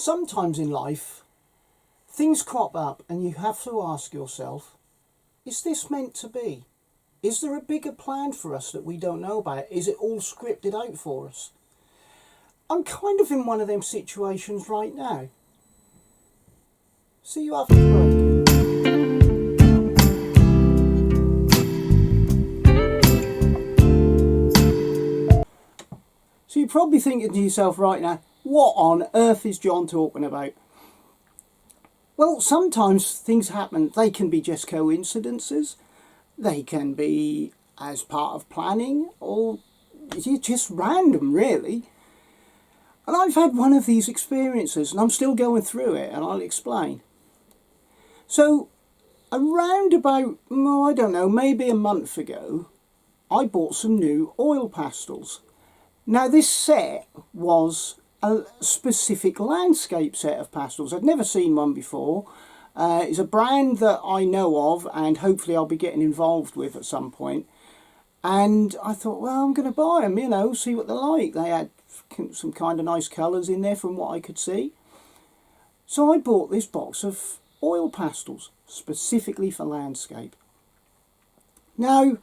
Sometimes in life, things crop up and you have to ask yourself, is this meant to be? Is there a bigger plan for us that we don't know about? Is it all scripted out for us? I'm kind of in one of them situations right now. See you after the break. So you're probably thinking to yourself right now, what on earth is John talking about? Well, sometimes things happen. They can be just coincidences. They can be as part of planning, or just random, really. And I've had one of these experiences, and I'm still going through it, and I'll explain. So, around about, I don't know, maybe a month ago, I bought some new oil pastels. Now, this set was a specific landscape set of pastels. I'd never seen one before. It's a brand that I know of, and hopefully I'll be getting involved with at some point. And I thought, well, I'm going to buy them, see what they're like. They had some kind of nice colours in there from what I could see. So I bought this box of oil pastels, specifically for landscape. Now,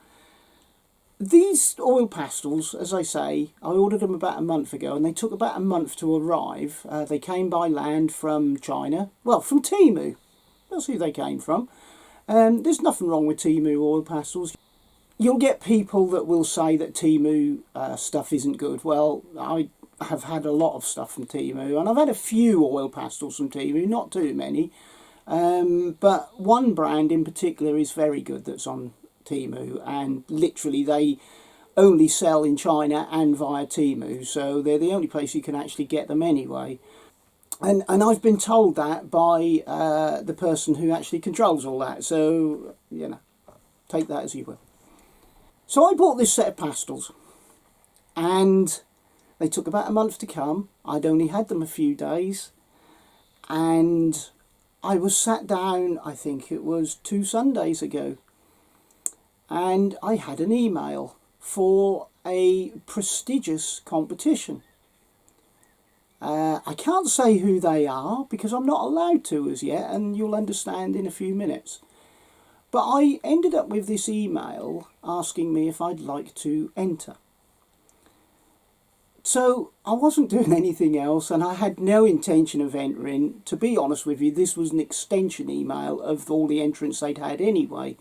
these oil pastels, as I say, I ordered them about a month ago, and they took about a month to arrive. They came by land from China, well, from Temu. That's who they came from. There's nothing wrong with Temu oil pastels. You'll get people that will say that Temu stuff isn't good. Well, I have had a lot of stuff from Temu, and I've had a few oil pastels from Temu, not too many. But one brand in particular is very good that's on Temu, and literally they only sell in China and via Temu, so they're the only place you can actually get them anyway. And I've been told that by the person who actually controls all that, so, take that as you will. So I bought this set of pastels, and they took about a month to come. I'd only had them a few days, and I was sat down, I think it was 2 Sundays ago, and I had an email for a prestigious competition. I can't say who they are because I'm not allowed to as yet, and you'll understand in a few minutes. But I ended up with this email asking me if I'd like to enter. So I wasn't doing anything else, and I had no intention of entering. To be honest with you, this was an extension email of all the entrants they'd had anyway,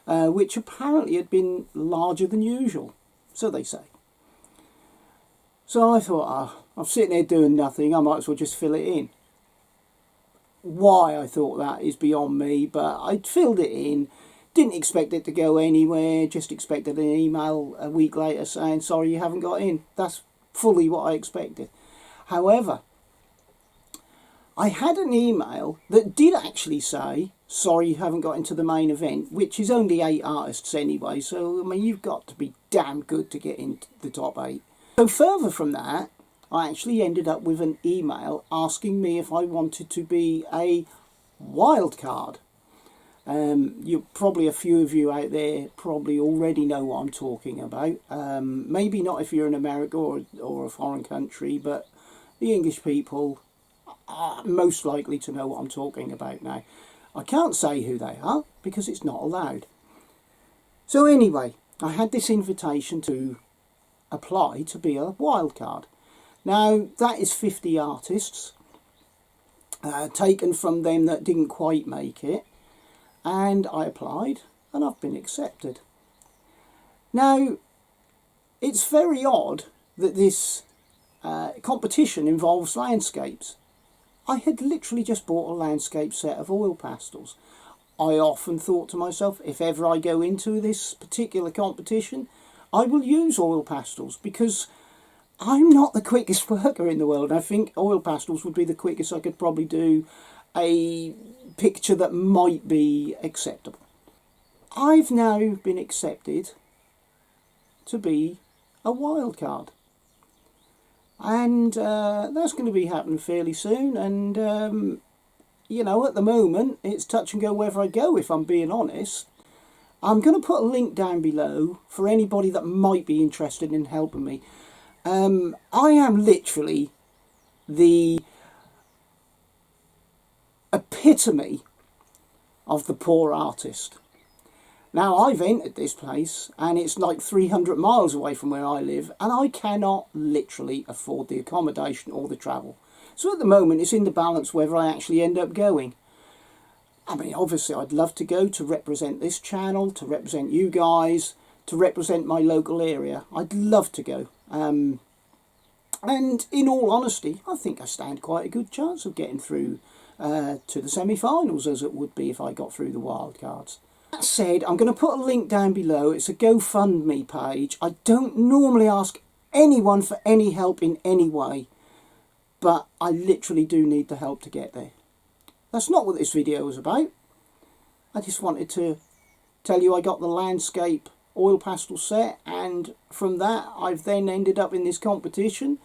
which apparently had been larger than usual, so they say. So I thought, I'm sitting there doing nothing, I might as well just fill it in. Why I thought that is beyond me, but I filled it in, didn't expect it to go anywhere, just expected an email a week later saying, sorry, you haven't got in. That's fully what I expected. However, I had an email that did actually say, sorry, you haven't got into the main event, which is only 8 artists anyway, so you've got to be damn good to get into the top 8. So further from that, I actually ended up with an email asking me if I wanted to be a wild card. Probably a few of you out there probably already know what I'm talking about. Maybe not if you're in America or a foreign country, but the English people are most likely to know what I'm talking about now. I can't say who they are because it's not allowed. So anyway, I had this invitation to apply to be a wild card. Now, that is 50 artists, taken from them that didn't quite make it, and I applied, and I've been accepted. Now, it's very odd that this competition involves landscapes. I had literally just bought a landscape set of oil pastels. I often thought to myself, if ever I go into this particular competition, I will use oil pastels because I'm not the quickest worker in the world. I think oil pastels would be the quickest I could probably do a picture that might be acceptable. I've now been accepted to be a wild card. And that's going to be happening fairly soon. And, at the moment, it's touch and go whether I go, if I'm being honest. I'm going to put a link down below for anybody that might be interested in helping me. I am literally the epitome of the poor artist. Now, I've entered this place and it's like 300 miles away from where I live, and I cannot literally afford the accommodation or the travel. So at the moment it's in the balance whether I actually end up going. I mean, obviously I'd love to go to represent this channel, to represent you guys, to represent my local area. I'd love to go. And in all honesty, I think I stand quite a good chance of getting through to the semi-finals, as it would be if I got through the wildcards. That said, I'm going to put a link down below. It's a GoFundMe page. I don't normally ask anyone for any help in any way, but I literally do need the help to get there. That's not what this video was about. I just wanted to tell you I got the Landscape Oil Pastel set, and from that I've then ended up in this competition.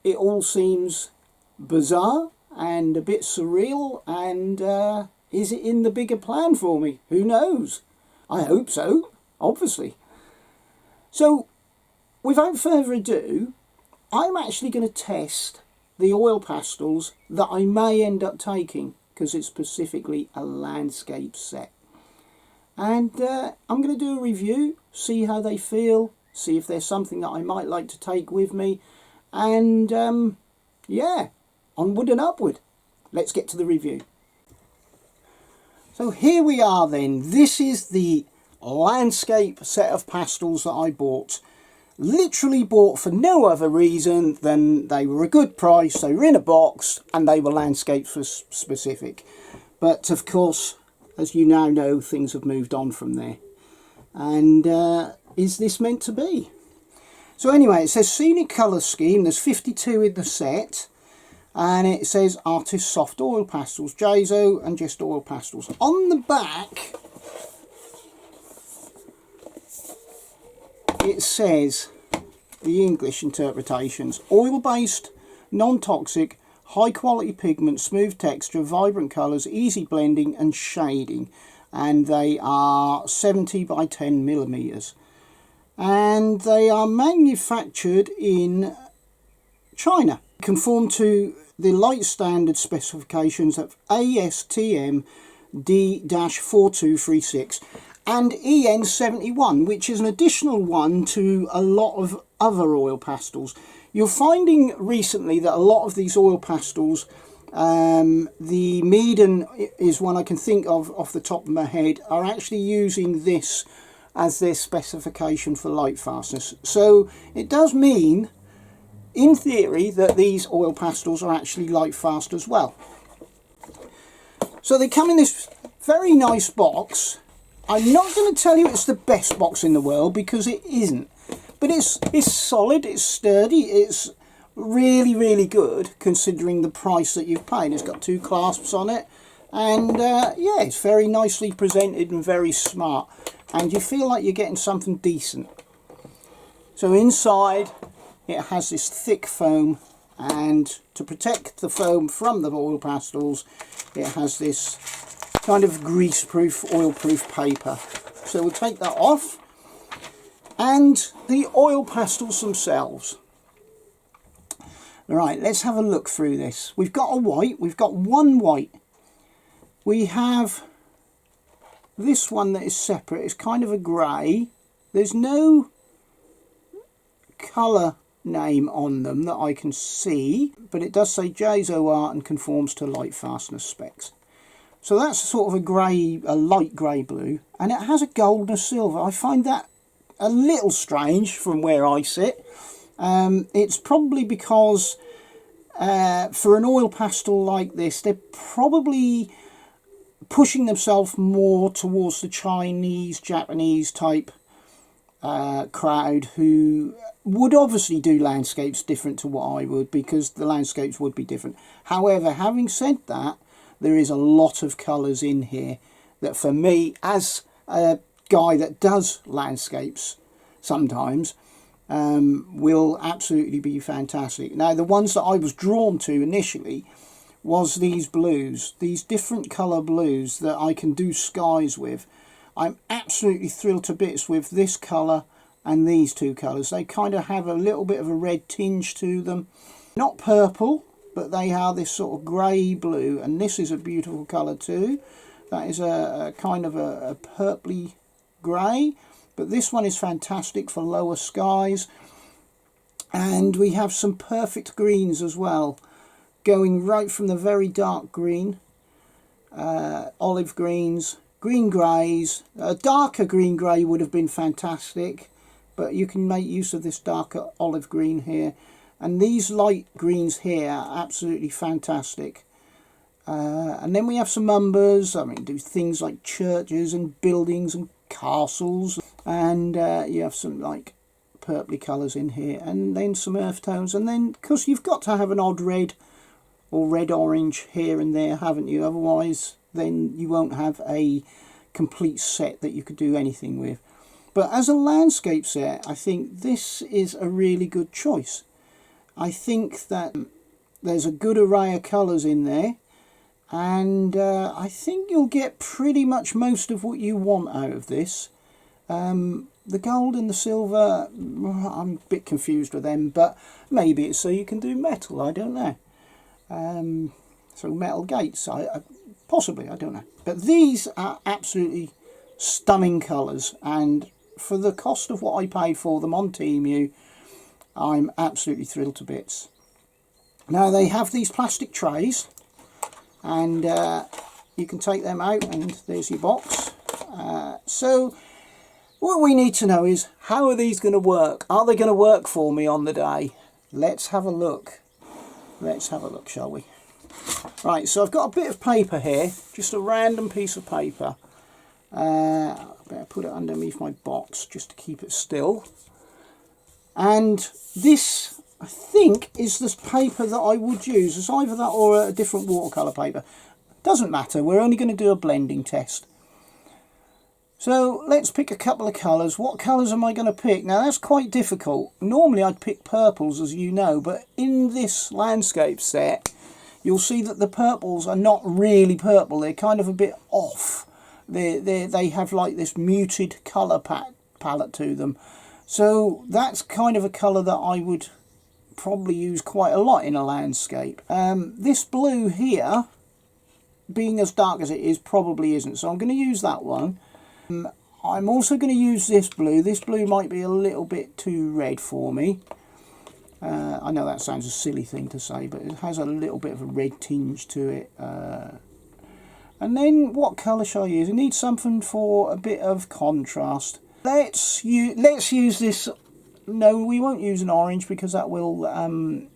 It all seems bizarre and a bit surreal, and is it in the bigger plan for me? Who knows? I hope so, obviously. So, without further ado, I'm actually going to test the oil pastels that I may end up taking, because it's specifically a landscape set. And I'm going to do a review, see how they feel, see if there's something that I might like to take with me, and yeah, onward and upward. Let's get to the review. So here we are then. This is the landscape set of pastels that I bought. Literally bought for no other reason than they were a good price, they were in a box, and they were landscape specific. But of course, as you now know, things have moved on from there. And is this meant to be? So anyway, it says scenic colour scheme. There's 52 in the set. And it says Artist Soft Oil Pastels, Jieso and Jieso Oil Pastels. On the back, it says the English interpretations: oil-based, non-toxic, high-quality pigment, smooth texture, vibrant colours, easy blending and shading. And they are 70 by 10 millimeters. And they are manufactured in China. Conform to the light standard specifications of ASTM D-4236 and EN71, which is an additional one to a lot of other oil pastels. You're finding recently that a lot of these oil pastels, the Meaden is one I can think of off the top of my head, are actually using this as their specification for light fastness. So it does mean, in theory, that these oil pastels are actually light fast as well. So they come in this very nice box. I'm not going to tell you it's the best box in the world, because it isn't. But it's solid, it's sturdy, it's really, really good considering the price that you've paid. It's got 2 clasps on it, and yeah, it's very nicely presented and very smart. And you feel like you're getting something decent. So inside, it has this thick foam, and to protect the foam from the oil pastels, it has this kind of grease-proof, oil-proof paper. So we'll take that off. And the oil pastels themselves. Right, let's have a look through this. We've got a white, we've got one white. We have this one that is separate, it's kind of a grey. There's no colour name on them that I can see, but it does say Jieso Art and conforms to light fastness specs. So that's sort of a grey, a light grey blue, and it has a gold and a silver. I find that a little strange from where I sit. It's probably because for an oil pastel like this, they're probably pushing themselves more towards the Chinese, Japanese type crowd, who would obviously do landscapes different to what I would, because the landscapes would be different. However, having said that, there is a lot of colours in here that, for me, as a guy that does landscapes sometimes, will absolutely be fantastic. Now, the ones that I was drawn to initially was these blues, these different colour blues that I can do skies with. I'm absolutely thrilled to bits with this colour and these two colours. They kind of have a little bit of a red tinge to them. Not purple, but they are this sort of grey blue, and this is a beautiful colour too. That is a kind of a purpley grey, but this one is fantastic for lower skies. And we have some perfect greens as well, going right from the very dark green, olive greens, green greys. A darker green grey would have been fantastic, but you can make use of this darker olive green here. And these light greens here are absolutely fantastic. And then we have some umbers. I mean, do things like churches and buildings and castles. And you have some like purpley colours in here, and then some earth tones. And then, because you've got to have an odd red or red-orange here and there, haven't you? Otherwise, then you won't have a complete set that you could do anything with. But as a landscape set, I think this is a really good choice. I think that there's a good array of colours in there. And I think you'll get pretty much most of what you want out of this. The gold and the silver, I'm a bit confused with them, but maybe it's so you can do metal, I don't know. So metal gates, possibly, I don't know. But these are absolutely stunning colours, and for the cost of what I paid for them on Temu, I'm absolutely thrilled to bits. Now they have these plastic trays, and you can take them out, and there's your box. So what we need to know is, how are these going to work? Are they going to work for me on the day? Let's have a look. Let's have a look, shall we? Right, so I've got a bit of paper here, just a random piece of paper. I better put it underneath my box just to keep it still. And this, I think, is the paper that I would use. It's either that or a different watercolour paper. Doesn't matter, we're only going to do a blending test. So let's pick a couple of colours. What colours am I going to pick? Now that's quite difficult. Normally I'd pick purples, as you know, but in this landscape set you'll see that the purples are not really purple. They're kind of a bit off. They have like this muted colour palette to them. So that's kind of a colour that I would probably use quite a lot in a landscape. This blue here, being as dark as it is, probably isn't. So I'm going to use that one. I'm also going to use this blue. This blue might be a little bit too red for me. I know that sounds a silly thing to say, but it has a little bit of a red tinge to it. And then what colour shall I use? I need something for a bit of contrast. Let's use this. No, we won't use an orange because that will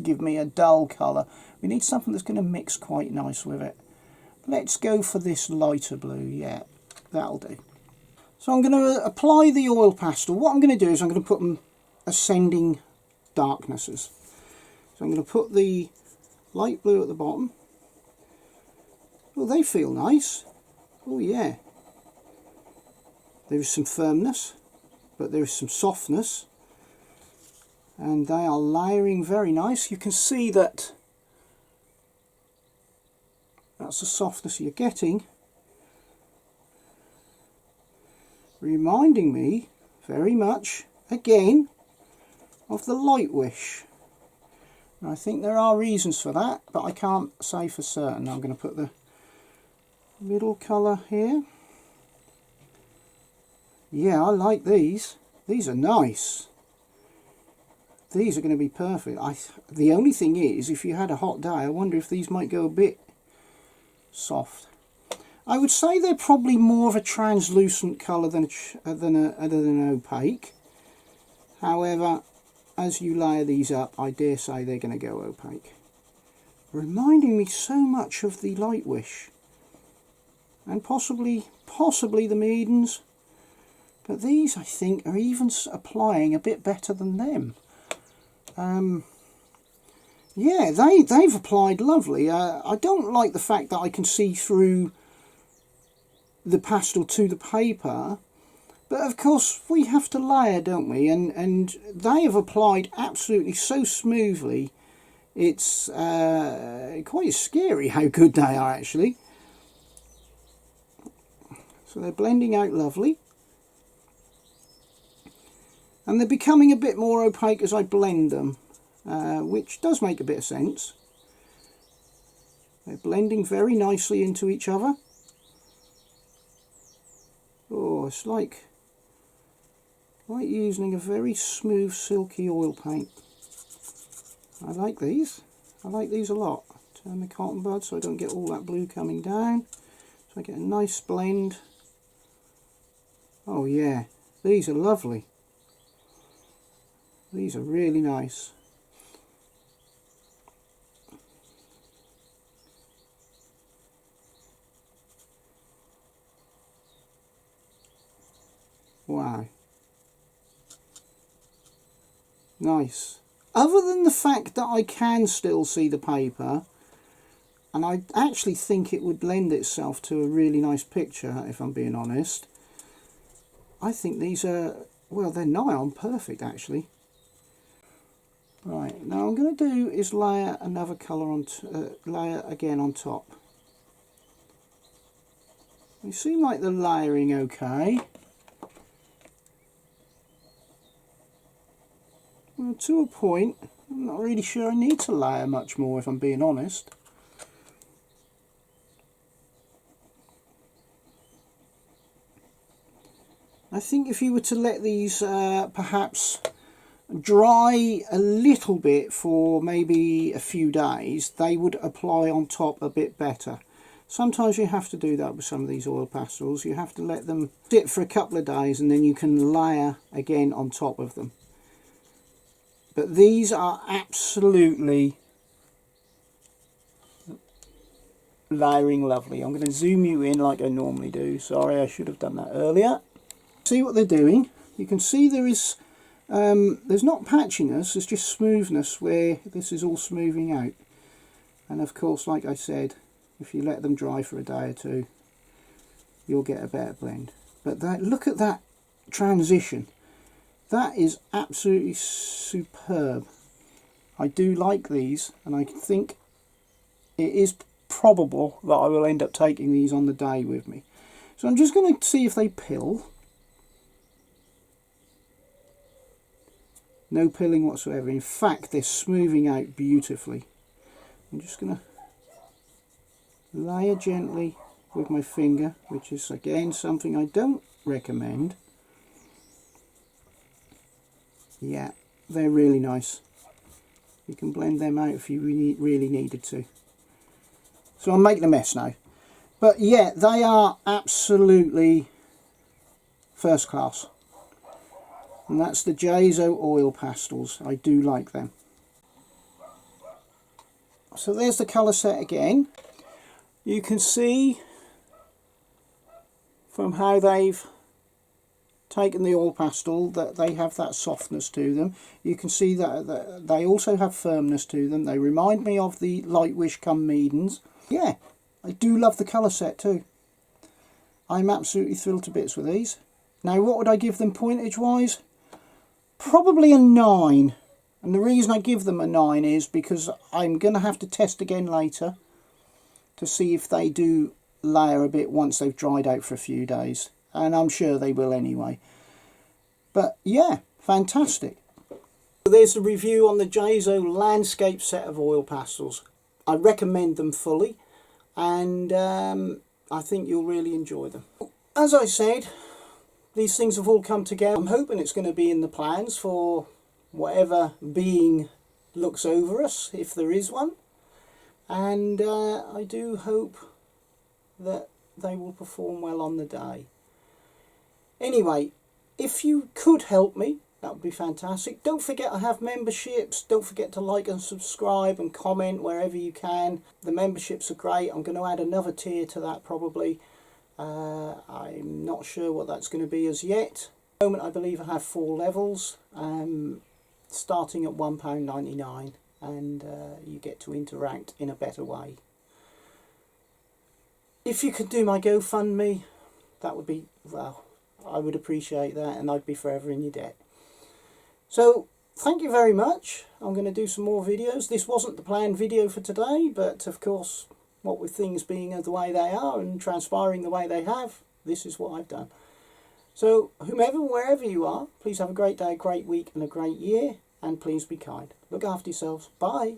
give me a dull colour. We need something that's going to mix quite nice with it. Let's go for this lighter blue. Yeah, that'll do. So I'm going to apply the oil pastel. What I'm going to do is I'm going to put them ascending darknesses. So I'm going to put the light blue at the bottom. Oh, they feel nice. Oh yeah. There is some firmness, but there is some softness. And they are layering very nice. You can see that that's the softness you're getting. Reminding me very much, again, of the Light Wish. And I think there are reasons for that, but I can't say for certain. I'm going to put the middle colour here. Yeah, I like these. These are nice. These are going to be perfect. The only thing is, if you had a hot day, I wonder if these might go a bit soft. I would say they're probably more of a translucent colour than an opaque. However, as you layer these up, I dare say they're going to go opaque. Reminding me so much of the Light Wish. And possibly the Maidens. But these, I think, are even applying a bit better than them. Yeah, they've applied lovely. I don't like the fact that I can see through the pastel to the paper, but of course we have to layer, don't we? And they have applied absolutely so smoothly. It's quite scary how good they are actually. So they're blending out lovely. And they're becoming a bit more opaque as I blend them, which does make a bit of sense. They're blending very nicely into each other. Oh, it's like using a very smooth silky oil paint. I like these. I like these a lot. Turn the cotton bud so I don't get all that blue coming down. So I get a nice blend. Oh yeah, these are lovely. These are really nice. Wow. Nice. Other than the fact that I can still see the paper, and I actually think it would lend itself to a really nice picture, if I'm being honest. I think these are, well, they're nigh on perfect actually. Right, now I'm going to do is layer another colour on, layer again on top. They seem like they're layering okay. Well, to a point, I'm not really sure I need to layer much more if I'm being honest. I think if you were to let these perhaps dry a little bit for maybe a few days, they would apply on top a bit better. Sometimes you have to do that with some of these oil pastels. You have to let them sit for a couple of days and then you can layer again on top of them. But these are absolutely layering lovely. I'm going to zoom you in like I normally do. Sorry, I should have done that earlier. See what they're doing. You can see there is there's not patchiness, there's just smoothness where this is all smoothing out. And of course, like I said, if you let them dry for a day or two, you'll get a better blend. But look at that transition. That is absolutely superb. I do like these, and I think it is probable that I will end up taking these on the day with me. So I'm just going to see if they pill. No pilling whatsoever. In fact, they're smoothing out beautifully. I'm just going to layer gently with my finger, which is again something I don't recommend. Yeah, they're really nice. You can blend them out if you really needed to. So I'm making a mess now. But yeah, they are absolutely first class. And that's the Jieso Oil Pastels. I do like them. So there's the colour set again. You can see from how they've taken the oil pastel that they have that softness to them. You can see that they also have firmness to them. They remind me of the Light Wish Come Meadens. Yeah, I do love the colour set too. I'm absolutely thrilled to bits with these. Now, what would I give them pointage wise? Probably a 9. And the reason I give them a 9 is because I'm going to have to test again later to see if they do layer a bit once they've dried out for a few days. And I'm sure they will anyway. But yeah, fantastic. So there's the review on the Jieso Landscape set of oil pastels. I recommend them fully, and I think you'll really enjoy them. As I said, these things have all come together. I'm hoping it's going to be in the plans for whatever being looks over us, if there is one. And I do hope that they will perform well on the day. Anyway, if you could help me, that would be fantastic. Don't forget I have memberships. Don't forget to like and subscribe and comment wherever you can. The memberships are great. I'm going to add another tier to that probably. I'm not sure what that's going to be as yet. At the moment I believe I have 4 levels, starting at £1.99, and you get to interact in a better way. If you could do my GoFundMe, that would be, well, I would appreciate that, and I'd be forever in your debt. So, thank you very much. I'm going to do some more videos. This wasn't the planned video for today, but of course, what with things being the way they are and transpiring the way they have, this is what I've done. So, whomever, wherever you are, please have a great day, a great week, and a great year, and please be kind. Look after yourselves. Bye.